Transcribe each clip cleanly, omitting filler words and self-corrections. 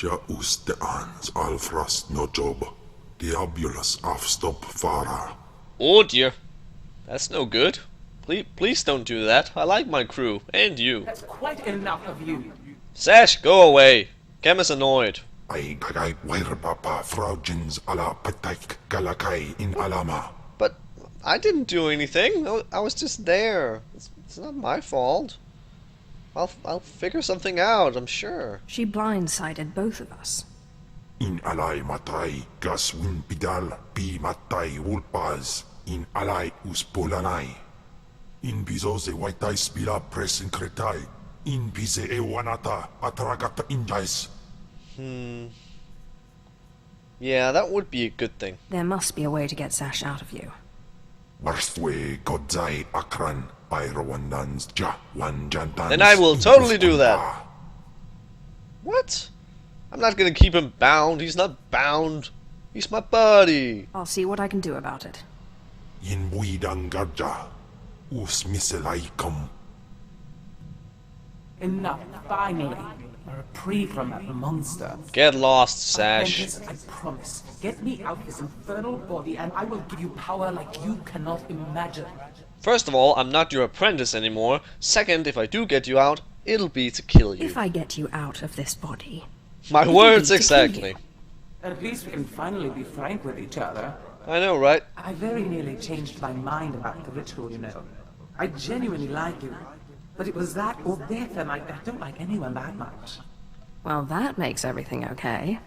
Ja us de ans alfrast no job. Diabolus afstop fara. Oh dear. That's no good. Please don't do that. I like my crew. And you. That's quite enough of you. Sash, go away. Cam is annoyed. Ay kagay wair papa fraujins ala pataik galakai in alama. But I didn't do anything. I was just there. It's not my fault. I'll figure something out, I'm sure. She blindsided both of us. In alay matay gas win pidal pi matay wulpaz. In alay uspolanay. In bizo se waitai spila presin kretai. In bize e wanata atragata injais. Yeah, that would be a good thing. There must be a way to get Sash out of you. Warstwe godzai akran pyrawandans ja wanjantans. Then I will totally do that. What? I'm not gonna keep him bound. He's not bound. He's my buddy. I'll see what I can do about it. In buidangarja. Us miselaikum. Enough, finally. A reprieve from that monster. Get lost, Sash. Apprentice, I promise. Get me out of this infernal body and I will give you power like you cannot imagine. First of all, I'm not your apprentice anymore. Second, if I do get you out, it'll be to kill you. If I get you out of this body... My words exactly. At least we can finally be frank with each other. I know, right? I very nearly changed my mind about the ritual, you know. I genuinely like you. But it was that or death, and I don't like anyone that much. Well, that makes everything okay.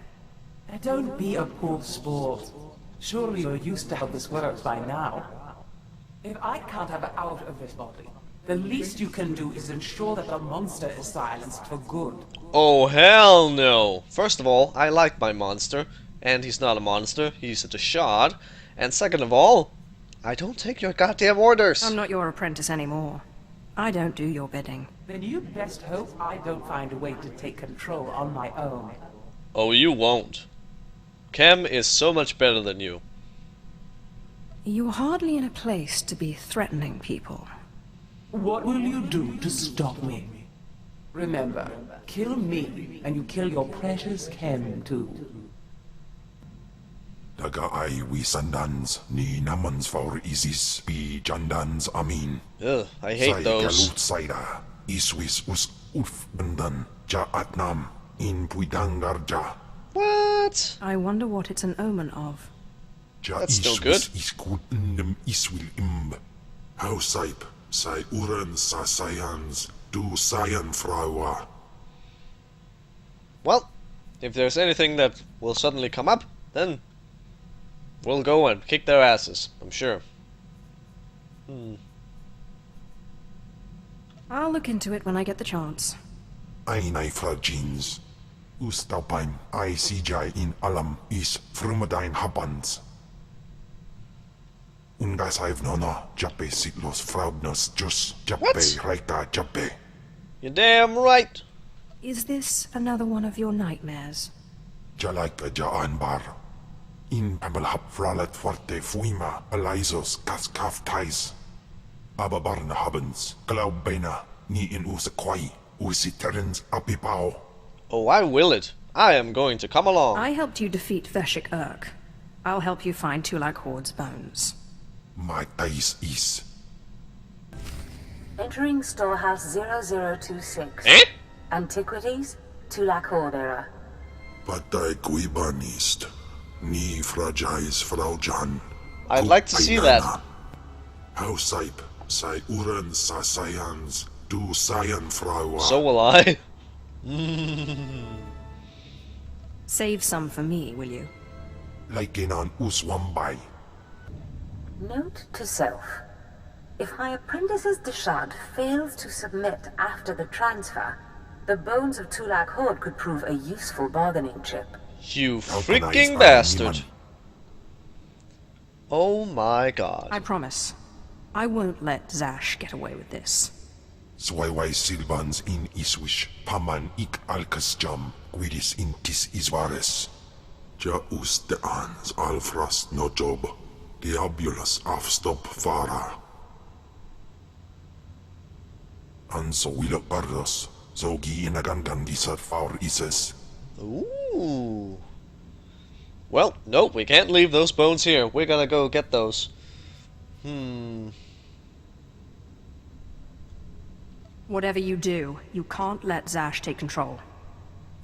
Don't be a poor sport. Surely you're used to how this works by now. If I can't have her out of this body, the least you can do is ensure that the monster is silenced for good. Oh, hell no. First of all, I like my monster. And he's not a monster, he's a Deshad. And second of all, I don't take your goddamn orders. I'm not your apprentice anymore. I don't do your bidding. Then you best hope I don't find a way to take control on my own. Oh, you won't. Cam is so much better than you. You're hardly in a place to be threatening people. What will you do to stop me? Remember, kill me, and you kill your precious Ken too. Daga ay wisandans ni namans for isis pi jandans amin. Ugh, I hate those. Galut saida iswis us uf bandan ja atnam in puidangarja. What? I wonder what it's an omen of. Ja That's still good. Iskut ndem iswil imb. How saip sai uren sa sayans du sayan fraua. Well, if there's anything that will suddenly come up, then we'll go and kick their asses, I'm sure. I'll look into it when I get the chance. Einai fragins. Ustapaim I CJ in alam is frumadine habans. Ungas I've nona jape siglos fraudnos jus jape What? reita jape. You're damn right. Is this another one of your nightmares? Jalaika jaan bar. In pamalhap fralet forte fuima alaisos kaskaf tais. Ababarna habens glaubena ni in usakwai usiterens apipao. Oh, I will it. I am going to come along. I helped you defeat Veshik Urk. I'll help you find Tulak Horde's bones. My tais is. Entering Storehouse 0026. Eh? Antiquities, Tulak Horde era. Patay kuibanist. Ni fragais fraujan. I'd like to see that. How saip sai uren sa sayans du sayan fraua. So will I. Save some for me, will you? Like in an uswambay. Note to self. If my apprentice's Deshad fails to submit after the transfer, the bones of Tulak Horde could prove a useful bargaining chip. You How can I freaking spy bastard. anyone? Oh my god. I promise. I won't let Zash get away with this. Swayway silbans in iswish paman ik alkas jam guidis intis isvares. Ja us de ans alfrast no job. Diabolus afstop fara. An so wilok pardos. So gi inagandan disar faur ises. Ooh. Ooh. Well, nope, we can't leave those bones here. We're gonna go get those. Whatever you do, you can't let Zash take control.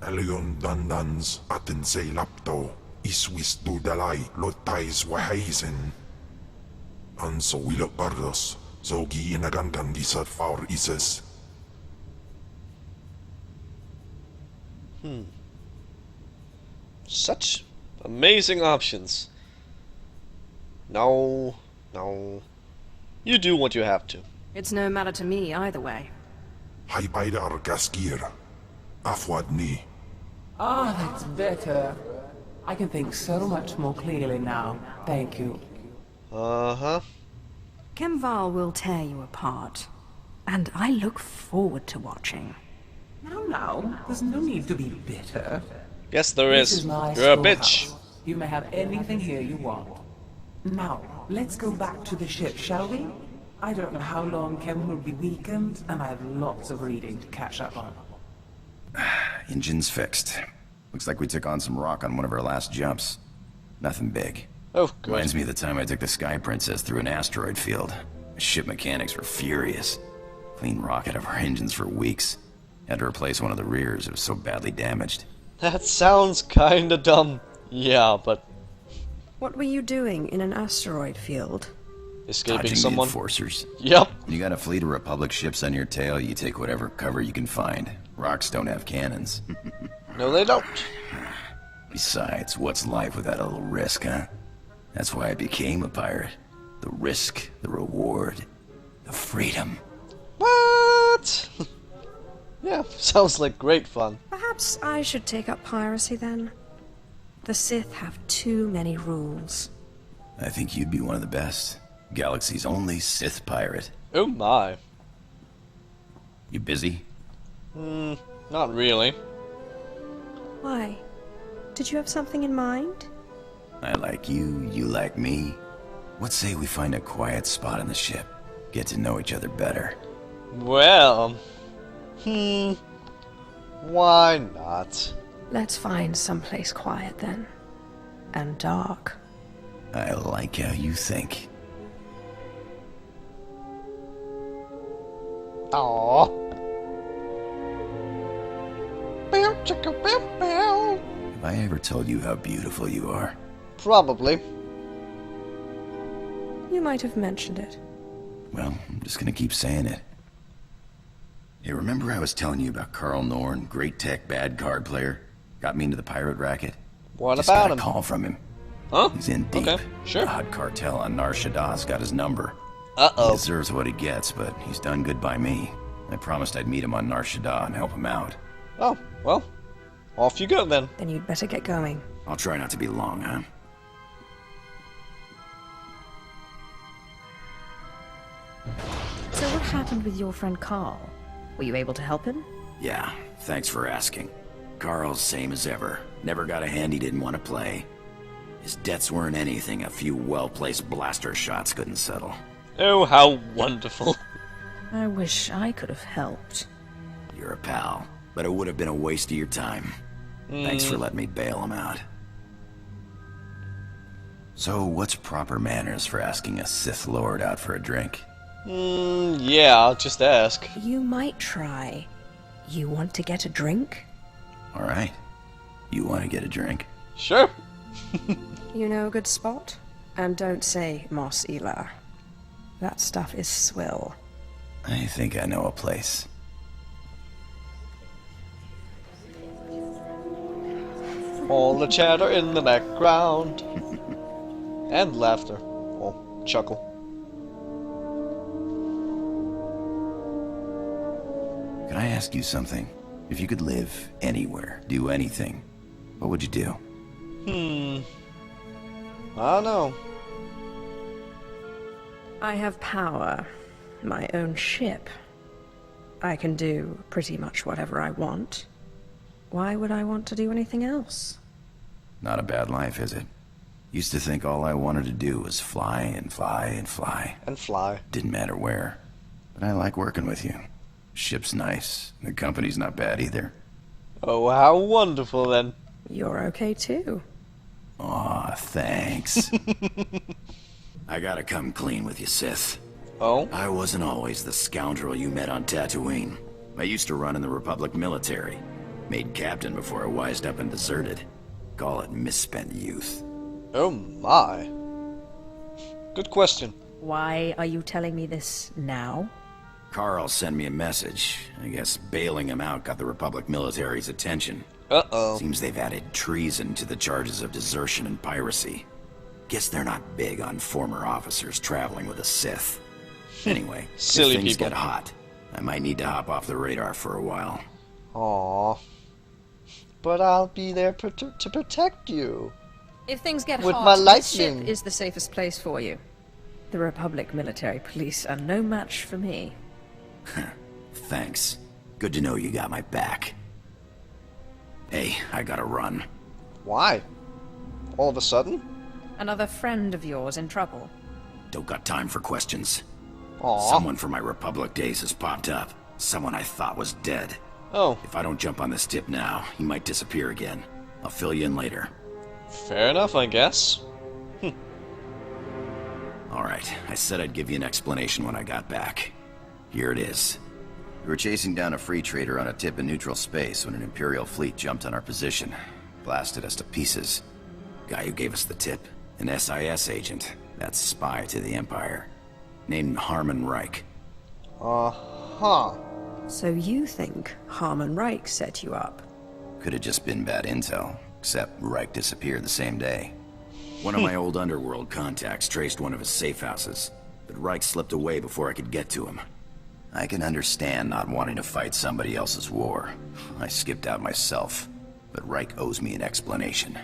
Alion dandans atin say lapto. Iswis tu dalay lotais wahaisen. Anso wilok pardos. Zogi inagandan gisat faur ises. Such amazing options. No, no. You do what you have to. It's no matter to me either way. Hay baidar gaskir. Afwad ni. Ah, that's better. I can think so much more clearly now. Thank you. Uh-huh. Kemval will tear you apart. And I look forward to watching. Now, there's no need to be bitter. Yes, there This is. is my You're a bitch. schoolhouse. You may have anything here you want. Now, let's go back to the ship, shall we? I don't know how long Kem will be weakened, and I have lots of reading to catch up on. Engine's fixed. Looks like we took on some rock on one of our last jumps. Nothing big. Oh, good. Reminds me of the time I took the Sky Princess through an asteroid field. The ship mechanics were furious. Clean rock out of our engines for weeks. Had to replace one of the rears, it was so badly damaged. That sounds kinda dumb. Yeah, but What were you doing in an asteroid field? escaping Dodging someone. the enforcers. Yep. You got a fleet of Republic ships on your tail, you take whatever cover you can find. Rocks don't have cannons. No, they don't. Besides, what's life without a little risk, huh? That's why I became a pirate. The risk, the reward, the freedom. What? Yeah, sounds like great fun. Perhaps I should take up piracy then? The Sith have too many rules. I think you'd be one of the best. Galaxy's only Sith pirate. Oh my. You busy? Not really. Why? Did you have something in mind? I like you, you like me. What say we find a quiet spot in the ship? Get to know each other better. Well, why not? Let's find someplace quiet then. And dark. I like how you think. Aww. Bow, chicka, bow, bow. Have I ever told you how beautiful you are? Probably. You might have mentioned it. Well, I'm just gonna keep saying it. Hey, remember I was telling you about Carl Norn, great tech bad card player? Got me into the pirate racket? What Just about got a him? call from him. Huh? He's in deep. Okay, sure. The hot cartel on Nar Shaddah's got his number. He Uh-oh. deserves what he gets, but he's done good by me. I promised I'd meet him on Nar Shaddaa and help him out. Oh, well, off you go then. Then you'd better get going. I'll try not to be long, huh? So what happened with your friend Carl? Were you able to help him? Yeah, thanks for asking. Carl's same as ever. Never got a hand he didn't want to play. His debts weren't anything a few well-placed blaster shots couldn't settle. Oh, how wonderful. I wish I could have helped. You're a pal, but it would have been a waste of your time. Thanks for letting me bail him out. So, what's proper manners for asking a Sith Lord out for a drink? Yeah, I'll just ask. You might try. You want to get a drink? Alright. You want to get a drink? Sure. You know a good spot? And don't say Mos Ela. That stuff is swill. I think I know a place. All the chatter in the background. And laughter. Or chuckle. Can I ask you something? If you could live anywhere, do anything, what would you do? I don't know. I have power. My own ship. I can do pretty much whatever I want. Why would I want to do anything else? Not a bad life, is it? Used to think all I wanted to do was fly and fly and fly. And fly. Didn't matter where. But I like working with you. Ship's nice. The company's not bad either. Oh, how wonderful then. you're okay too. Aw, thanks. I gotta come clean with you, Sith. Oh? I wasn't always the scoundrel you met on Tatooine. I used to run in the Republic military. Made captain before I wised up and deserted. Call it misspent youth. Oh my. Good question. Why are you telling me this now? Carl sent me a message. I guess bailing him out got the Republic military's attention. Uh-oh. Seems they've added treason to the charges of desertion and piracy. Guess they're not big on former officers traveling with a Sith. Anyway, Silly if things people. get hot, I might need to hop off the radar for a while. Aww. But I'll be there to protect you. If things get With hot, my this ship lightning. is the safest place for you. The Republic military police are no match for me. Thanks. Good to know you got my back. Hey, I gotta run. Why? All of a sudden? Another friend of yours in trouble. Don't got time for questions. Aww. Someone from my Republic days has popped up. Someone I thought was dead. Oh, If I don't jump on this tip now, he might disappear again. I'll fill you in later. fair enough, I guess. Alright, I said I'd give you an explanation when I got back. Here it is. We were chasing down a free trader on a tip in neutral space when an Imperial fleet jumped on our position. Blasted us to pieces. Guy who gave us the tip, an SIS agent. That's spy to the Empire. Named Harmon Reich. Uh-huh. So you think Harmon Reich set you up? Could have just been bad intel, except Reich disappeared the same day. One of my old underworld contacts traced one of his safe houses, but Reich slipped away before I could get to him. I can understand not wanting to fight somebody else's war. I skipped out myself, but Reich owes me an explanation.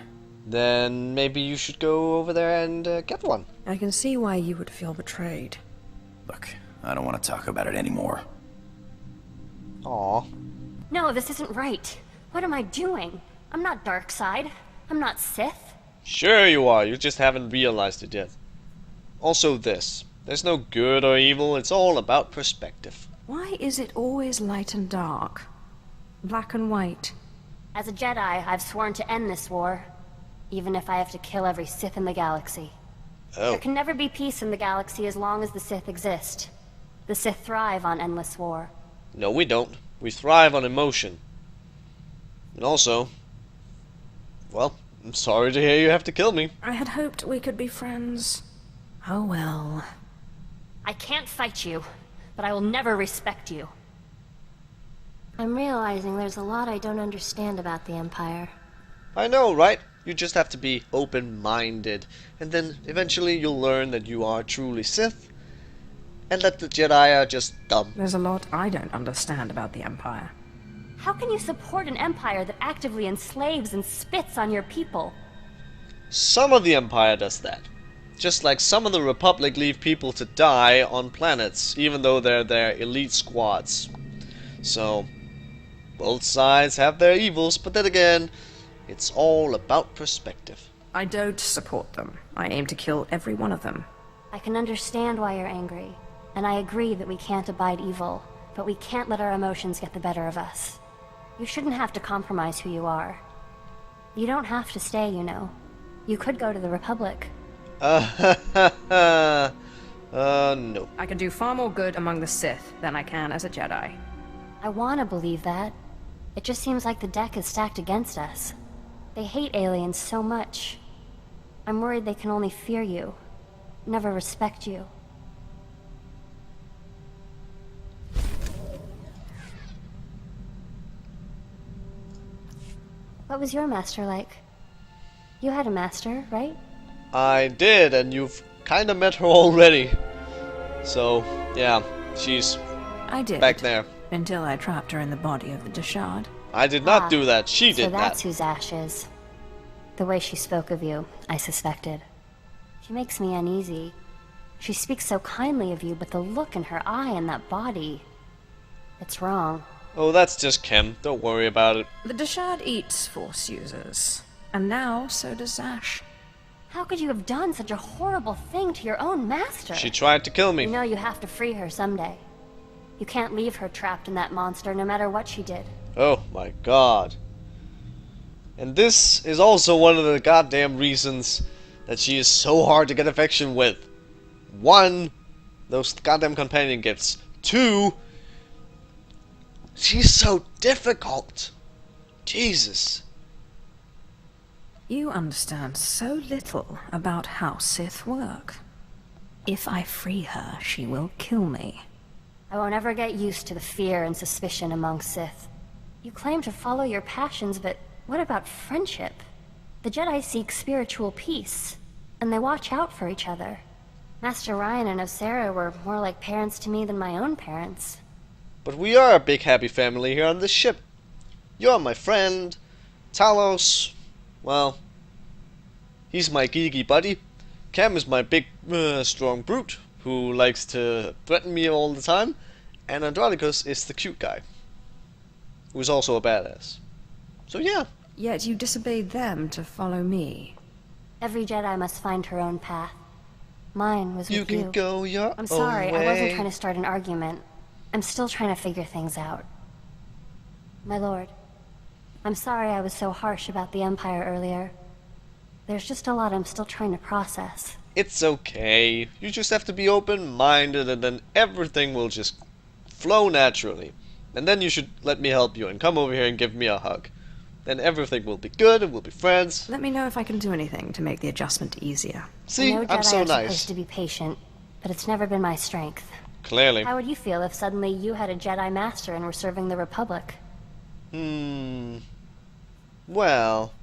Then maybe you should go over there and get one. I can see why you would feel betrayed. Look, I don't want to talk about it anymore. Aw. No, this isn't right. What am I doing? I'm not Darkseid. I'm not Sith. Sure you are, you just haven't realized it yet. Also this. There's no good or evil, it's all about perspective. Why is it always light and dark? Black and white? As a Jedi, I've sworn to end this war. Even if I have to kill every Sith in the galaxy. Oh. There can never be peace in the galaxy as long as the Sith exist. The Sith thrive on endless war. No, we don't. We thrive on emotion. And also, well, I'm sorry to hear you have to kill me. I had hoped we could be friends. Oh well. I can't fight you, but I will never respect you. I'm realizing there's a lot I don't understand about the Empire. I know, right? You just have to be open-minded, and then eventually you'll learn that you are truly Sith, and that the Jedi are just dumb. There's a lot I don't understand about the Empire. How can you support an empire that actively enslaves and spits on your people? Some of the Empire does that. Just like some of the Republic leave people to die on planets, even though they're their elite squads. So, both sides have their evils, but then again, it's all about perspective. I don't support them. I aim to kill every one of them. I can understand why you're angry, and I agree that we can't abide evil, but we can't let our emotions get the better of us. You shouldn't have to compromise who you are. You don't have to stay, you know. You could go to the Republic. No. I can do far more good among the Sith than I can as a Jedi. I want to believe that. It just seems like the deck is stacked against us. They hate aliens so much. I'm worried they can only fear you, never respect you. What was your master like? You had a master, right? I did, and you've kind of met her already. So, yeah, she's I did. back there. Until I trapped her in the body of the Deshard. I did not do that, she So did that's that. whose Ash is. The way she spoke of you, I suspected. She makes me uneasy. She speaks so kindly of you, but the look in her eye and that body... It's wrong. Oh, that's just Kim, don't worry about it. The Deshard eats Force users. And now, so does Ash. How could you have done such a horrible thing to your own master? She tried to kill me. You know you have to free her someday. You can't leave her trapped in that monster no matter what she did. Oh my god. And this is also one of the goddamn reasons that she is so hard to get affection with. 1, those goddamn companion gifts. 2, she's so difficult. Jesus. You understand so little about how Sith work. If I free her, she will kill me. I won't ever get used to the fear and suspicion among Sith. You claim to follow your passions, but what about friendship? The Jedi seek spiritual peace, and they watch out for each other. Master Ryan and Osera were more like parents to me than my own parents. But we are a big happy family here on this ship. You're my friend. Talos, well, he's my geeky buddy. Cam is my big, strong brute who likes to threaten me all the time. And Andronicus is the cute guy, who's also a badass. So yeah. Yet you disobeyed them to follow me. Every Jedi must find her own path. Mine was with you. You can go your I'm sorry, own way. I wasn't trying to start an argument. I'm still trying to figure things out. My lord, I'm sorry I was so harsh about the Empire earlier. There's just a lot I'm still trying to process. It's okay. You just have to be open-minded and then everything will just flow naturally. And then you should let me help you and come over here and give me a hug. Then everything will be good and we'll be friends. Let me know if I can do anything to make the adjustment easier. See, I know Jedi I'm so are nice. supposed to be patient, but it's never been my strength. Clearly. How would you feel if suddenly you had a Jedi Master and were serving the Republic? Well.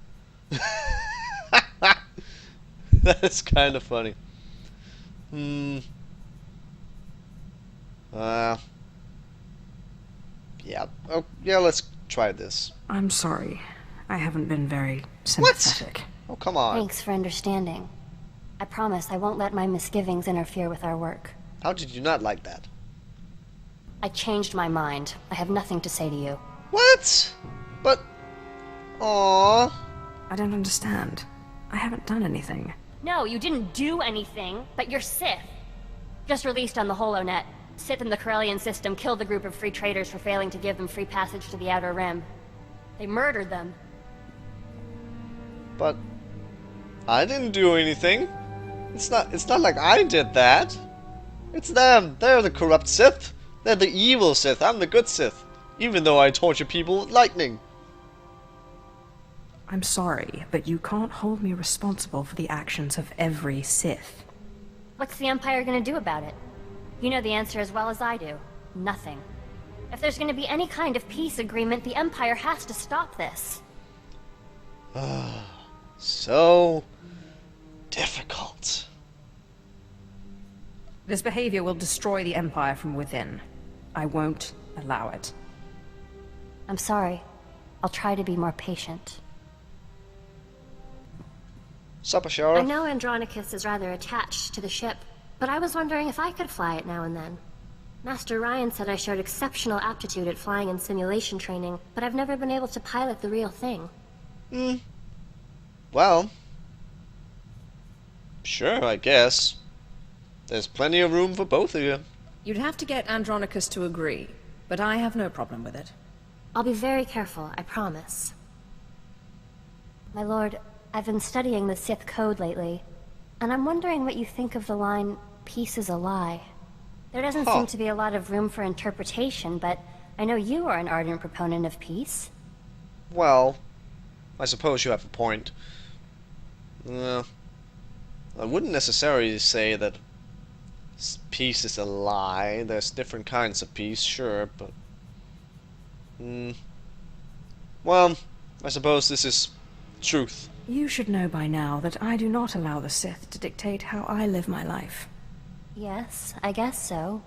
That's kind of funny. Yeah. Oh, yeah, let's try this. I'm sorry. I haven't been very sympathetic. Oh, come on. Thanks for understanding. I promise I won't let my misgivings interfere with our work. How did you not like that? I changed my mind. I have nothing to say to you. What? But... Aww. I don't understand. I haven't done anything. No, you didn't do anything, but you're Sith. Just released on the HoloNet. Sith in the Corellian system killed a group of free traders for failing to give them free passage to the Outer Rim. They murdered them. But... I didn't do anything. It's not like I did that. It's them. They're the corrupt Sith. They're the evil Sith. I'm the good Sith. Even though I torture people with lightning. I'm sorry, but you can't hold me responsible for the actions of every Sith. What's the Empire gonna do about it? You know the answer as well as I do. Nothing. If there's gonna be any kind of peace agreement, the Empire has to stop this. So... difficult. This behavior will destroy the Empire from within. I won't allow it. I'm sorry. I'll try to be more patient. Sup, Ashara? I know Andronicus is rather attached to the ship, but I was wondering if I could fly it now and then. Master Ryan said I showed exceptional aptitude at flying in simulation training, but I've never been able to pilot the real thing. Well... sure, I guess. There's plenty of room for both of you. You'd have to get Andronicus to agree, but I have no problem with it. I'll be very careful, I promise. My lord, I've been studying the Sith code lately, and I'm wondering what you think of the line, "Peace is a lie." There doesn't seem to be a lot of room for interpretation, but I know you are an ardent proponent of peace. Well, I suppose you have a point. I wouldn't necessarily say that peace is a lie. There's different kinds of peace, sure, but... well, I suppose this is truth. You should know by now that I do not allow the Sith to dictate how I live my life. Yes, I guess so.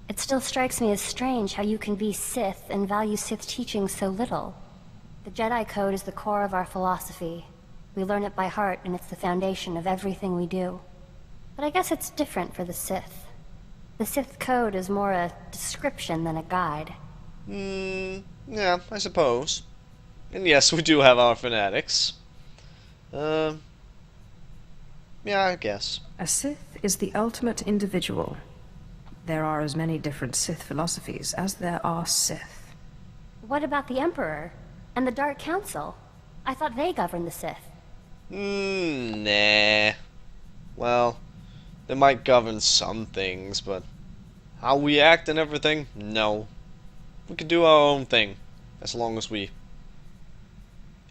It still strikes me as strange how you can be Sith and value Sith teaching so little. The Jedi Code is the core of our philosophy. We learn it by heart, and it's the foundation of everything we do. But I guess it's different for the Sith. The Sith Code is more a description than a guide. Yeah, I suppose. And yes, we do have our fanatics. Yeah, I guess. A Sith is the ultimate individual. There are as many different Sith philosophies as there are Sith. What about the Emperor? And the Dark Council? I thought they governed the Sith. Nah. Well, they might govern some things, but how we act and everything, no. We can do our own thing, as long as we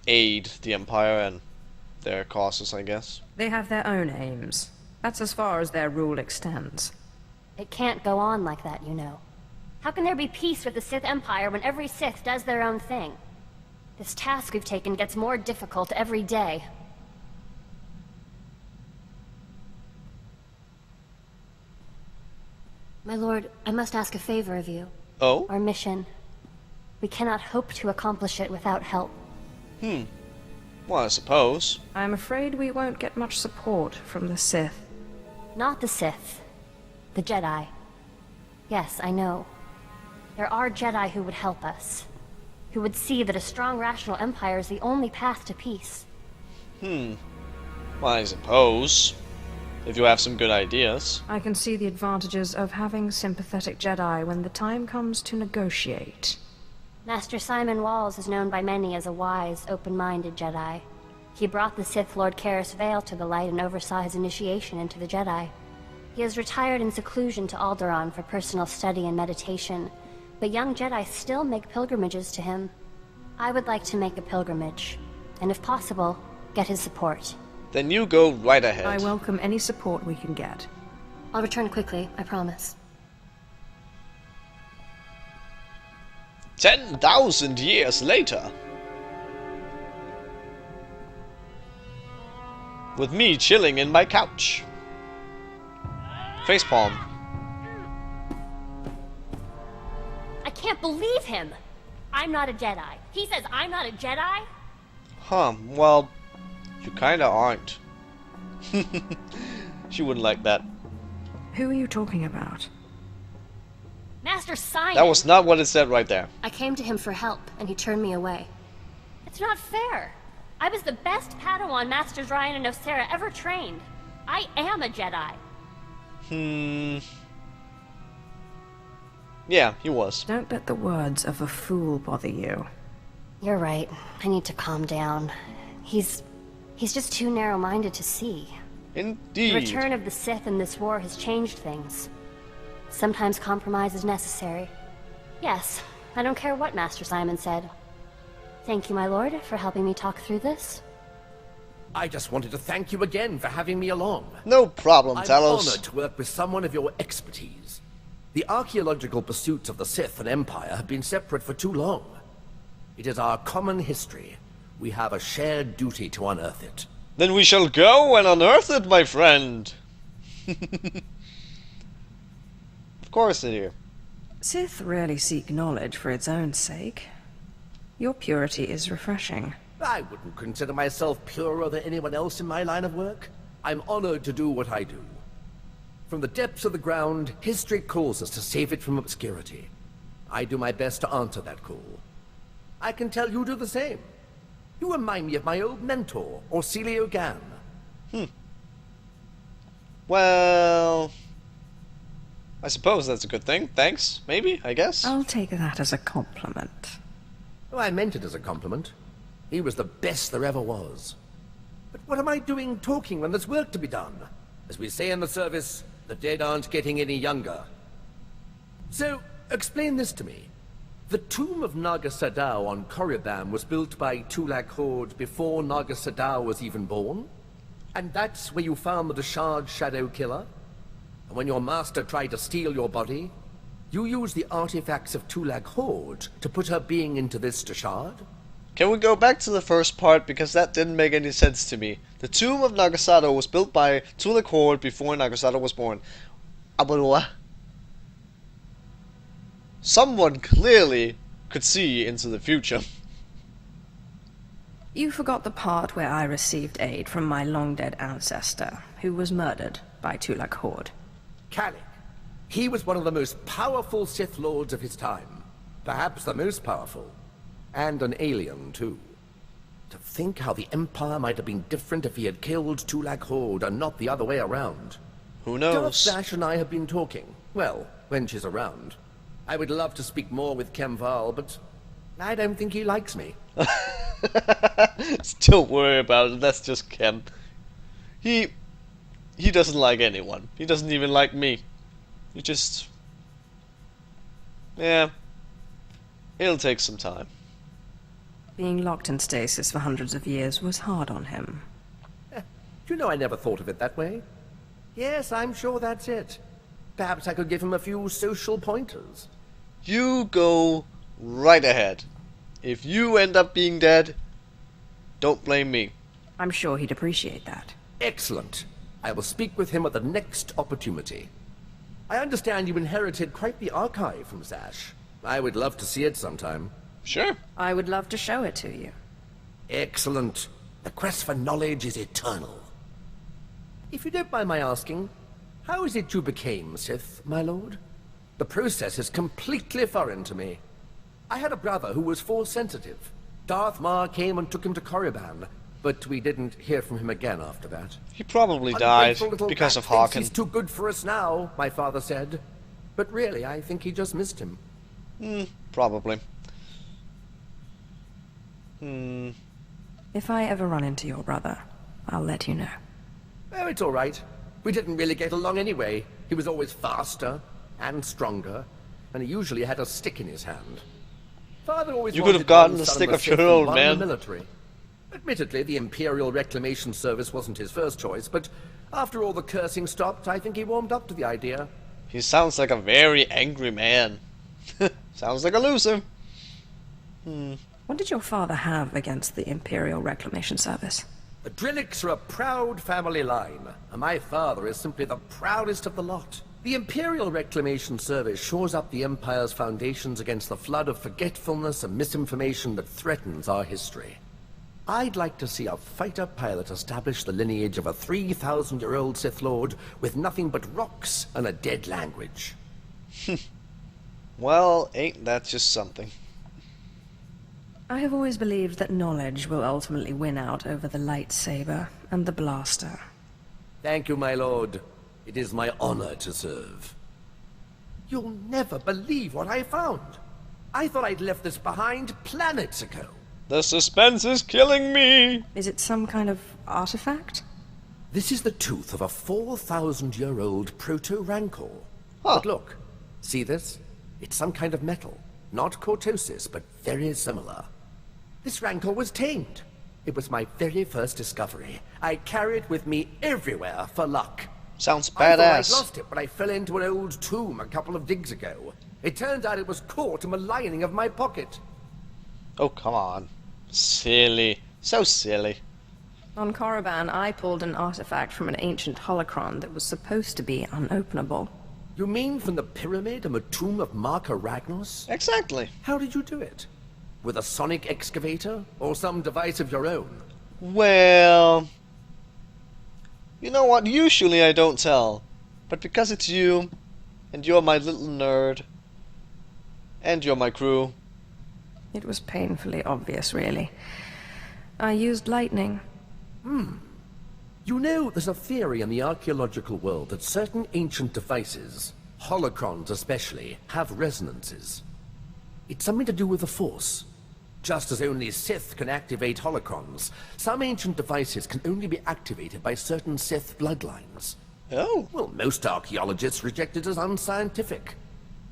aid the Empire and their causes, I guess. They have their own aims. That's as far as their rule extends. It can't go on like that, you know. How can there be peace with the Sith Empire when every Sith does their own thing? This task we've taken gets more difficult every day. My lord, I must ask a favor of you. Oh? Our mission. We cannot hope to accomplish it without help. Well, I suppose. I'm afraid we won't get much support from the Sith. Not the Sith. The Jedi. Yes, I know. There are Jedi who would help us. Who would see that a strong, rational empire is the only path to peace. Well, I suppose. If you have some good ideas. I can see the advantages of having sympathetic Jedi when the time comes to negotiate. Master Simon Walls is known by many as a wise, open-minded Jedi. He brought the Sith Lord Karis Vale to the light and oversaw his initiation into the Jedi. He has retired in seclusion to Alderaan for personal study and meditation, but young Jedi still make pilgrimages to him. I would like to make a pilgrimage, and if possible, get his support. Then you go right ahead. I welcome any support we can get. I'll return quickly, I promise. 10,000 years later. With me chilling in my couch. Facepalm. I can't believe him! I'm not a Jedi. He says I'm not a Jedi? Huh, well, you kinda aren't. She wouldn't like that. Who are you talking about? Master Simon! That was not what it said right there. I came to him for help, and he turned me away. It's not fair. I was the best Padawan Masters Ryan and Osera ever trained. I am a Jedi. Yeah, he was. Don't let the words of a fool bother you. You're right. I need to calm down. He's just too narrow-minded to see. Indeed. The return of the Sith in this war has changed things. Sometimes compromise is necessary. Yes, I don't care what Master Simon said. Thank you, my lord, for helping me talk through this. I just wanted to thank you again for having me along. No problem, I'm Talos. honored to work with someone of your expertise. The archaeological pursuits of the Sith and Empire have been separate for too long. It is our common history. We have a shared duty to unearth it. Then we shall go and unearth it, my friend. Of course it is. Sith rarely seek knowledge for its own sake. Your purity is refreshing. I wouldn't consider myself purer than anyone else in my line of work. I'm honored to do what I do. From the depths of the ground, history calls us to save it from obscurity. I do my best to answer that call. I can tell you do the same. You remind me of my old mentor, Orsilio Gan. Well, I suppose that's a good thing. Thanks, maybe, I guess. I'll take that as a compliment. Oh, I meant it as a compliment. He was the best there ever was. But what am I doing talking when there's work to be done? As we say in the service, the dead aren't getting any younger. So, explain this to me. The tomb of Naga Sadao on Korriban was built by Tulak Horde before Naga Sadao was even born? And that's where you found the Deshard Shadow Killer? And when your master tried to steal your body, you used the artifacts of Tulak Horde to put her being into this Deshard? Can we go back to the first part, because that didn't make any sense to me. The tomb of Nagasado was built by Tulak Horde before Nagasado was born. Abalua. Someone clearly could see into the future. You forgot the part where I received aid from my long-dead ancestor, who was murdered by Tulak Horde. Kalik. He was one of the most powerful Sith Lords of his time. Perhaps the most powerful. And an alien, too. To think how the Empire might have been different if he had killed Tulak Horde and not the other way around. Who Darth knows? Dash and I have been talking. Well, when she's around. I would love to speak more with Kemval, but I don't think he likes me. Don't worry about it, that's just Ken. He doesn't like anyone. He doesn't even like me. He just... yeah. It'll take some time. Being locked in stasis for hundreds of years was hard on him. You know, I never thought of it that way. Yes, I'm sure that's it. Perhaps I could give him a few social pointers. You go right ahead. If you end up being dead, don't blame me. I'm sure he'd appreciate that. Excellent. I will speak with him at the next opportunity. I understand you inherited quite the archive from Zash. I would love to see it sometime. Sure. I would love to show it to you. Excellent. The quest for knowledge is eternal. If you don't mind my asking, how is it you became Sith, my lord? The process is completely foreign to me. I had a brother who was Force-sensitive. Darth Maul came and took him to Korriban, but we didn't hear from him again after that. He probably died because of Hawken. He's too good for us now, my father said. But really, I think he just missed him. Probably. If I ever run into your brother, I'll let you know. Oh, it's all right. We didn't really get along anyway. He was always faster and stronger, and he usually had a stick in his hand. Father always You could have wanted gotten one a son stick a of your Sith and own, one in man. the military. Admittedly, the Imperial Reclamation Service wasn't his first choice, but after all the cursing stopped, I think he warmed up to the idea. He sounds like a very angry man. Sounds like a loser. What did your father have against the Imperial Reclamation Service? The Drillicks are a proud family line, and my father is simply the proudest of the lot. The Imperial Reclamation Service shores up the Empire's foundations against the flood of forgetfulness and misinformation that threatens our history. I'd like to see a fighter pilot establish the lineage of a 3,000-year-old Sith Lord with nothing but rocks and a dead language. Well, ain't that just something? I have always believed that knowledge will ultimately win out over the lightsaber and the blaster. Thank you, my lord. It is my honor to serve. You'll never believe what I found. I thought I'd left this behind planets ago. The suspense is killing me! Is it some kind of artifact? This is the tooth of a 4,000-year-old proto-rancor. Huh. But look, see this? It's some kind of metal. Not cortosis, but very similar. This rancor was tamed. It was my very first discovery. I carry it with me everywhere for luck. Sounds I thought I'd badass. lost it, but I fell into an old tomb a couple of digs ago. It turned out it was caught in the lining of my pocket. Oh, come on. Silly. So silly. On Korriban, I pulled an artifact from an ancient holocron that was supposed to be unopenable. You mean from the pyramid and the tomb of Marka Ragnos? Exactly. How did you do it? With a sonic excavator? Or some device of your own? Well... You know what? Usually I don't tell. But because it's you, and you're my little nerd, and you're my crew... It was painfully obvious, really. I used lightning. You know, there's a theory in the archaeological world that certain ancient devices, holocrons especially, have resonances. It's something to do with the Force. Just as only Sith can activate holocrons, some ancient devices can only be activated by certain Sith bloodlines. Oh. Well, most archaeologists reject it as unscientific.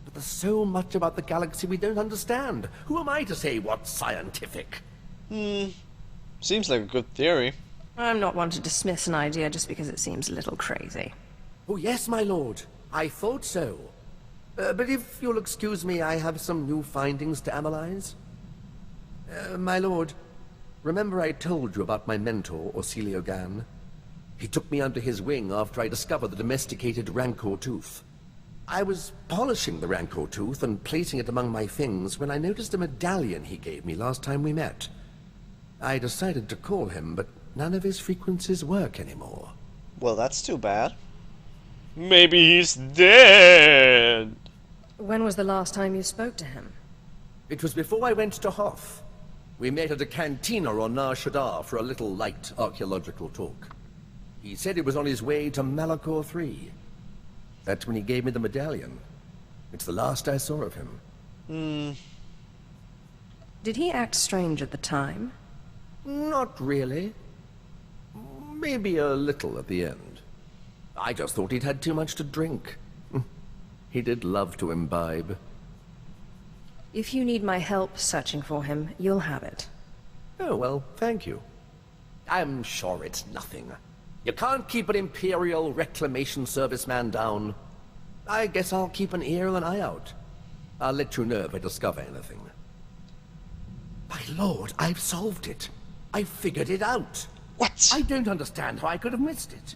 But there's so much about the galaxy we don't understand. Who am I to say what's scientific? Seems like a good theory. I'm not one to dismiss an idea just because it seems a little crazy. Oh, yes, my lord. I thought so. But if you'll excuse me, I have some new findings to analyze. My lord, remember I told you about my mentor, Orsilio Gan? He took me under his wing after I discovered the domesticated Rancor tooth. I was polishing the Rancor tooth and placing it among my things when I noticed a medallion he gave me last time we met. I decided to call him, but none of his frequencies work anymore. Well, that's too bad. Maybe he's dead! When was the last time you spoke to him? It was before I went to Hoth. We met at a cantina on Nar Shaddaa for a little light archaeological talk. He said he was on his way to Malachor III. That's when he gave me the medallion. It's the last I saw of him. Did he act strange at the time? Not really. Maybe a little at the end. I just thought he'd had too much to drink. He did love to imbibe. If you need my help searching for him, you'll have it. Oh, well, thank you. I'm sure it's nothing. You can't keep an Imperial Reclamation Service man down. I guess I'll keep an ear and an eye out. I'll let you know if I discover anything. My lord, I've solved it. I've figured it out. What? I don't understand how I could have missed it.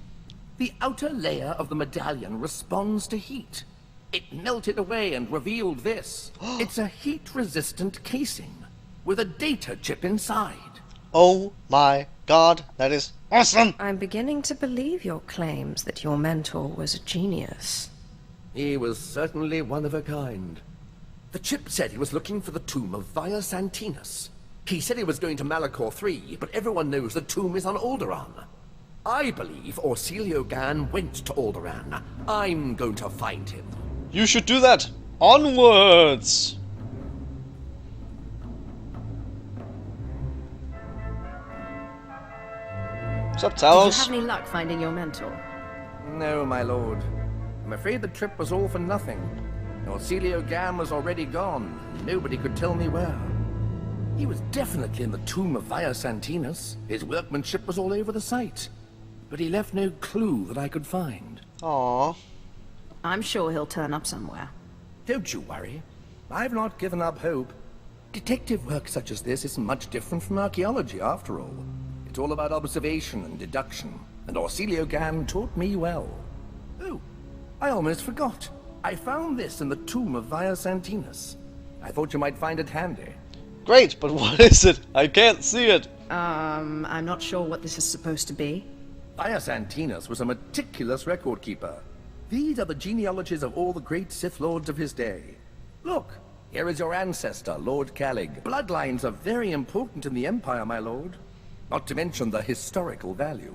The outer layer of the medallion responds to heat. It melted away and revealed this. It's a heat-resistant casing with a data chip inside. Oh my god, that is awesome! I'm beginning to believe your claims that your mentor was a genius. He was certainly one of a kind. The chip said he was looking for the tomb of Via Santinus. He said he was going to Malachor III, but everyone knows the tomb is on Alderaan. I believe Orsilio Gan went to Alderaan. I'm going to find him. You should do that! Onwards! What's up, Did you Talos? have any luck finding your mentor? No, my lord. I'm afraid the trip was all for nothing. Orsilio Gan was already gone. Nobody could tell me where. He was definitely in the tomb of Via Santinus. His workmanship was all over the site. But he left no clue that I could find. Aww. I'm sure he'll turn up somewhere. Don't you worry. I've not given up hope. Detective work such as this isn't much different from archaeology, after all. It's all about observation and deduction, and Orsilio Gan taught me well. Oh, I almost forgot. I found this in the tomb of Via Santinus. I thought you might find it handy. Great, but what is it? I can't see it. I'm not sure what this is supposed to be. Via Santinus was a meticulous record keeper. These are the genealogies of all the great Sith Lords of his day. Look, here is your ancestor, Lord Calig. Bloodlines are very important in the Empire, my lord. Not to mention the historical value.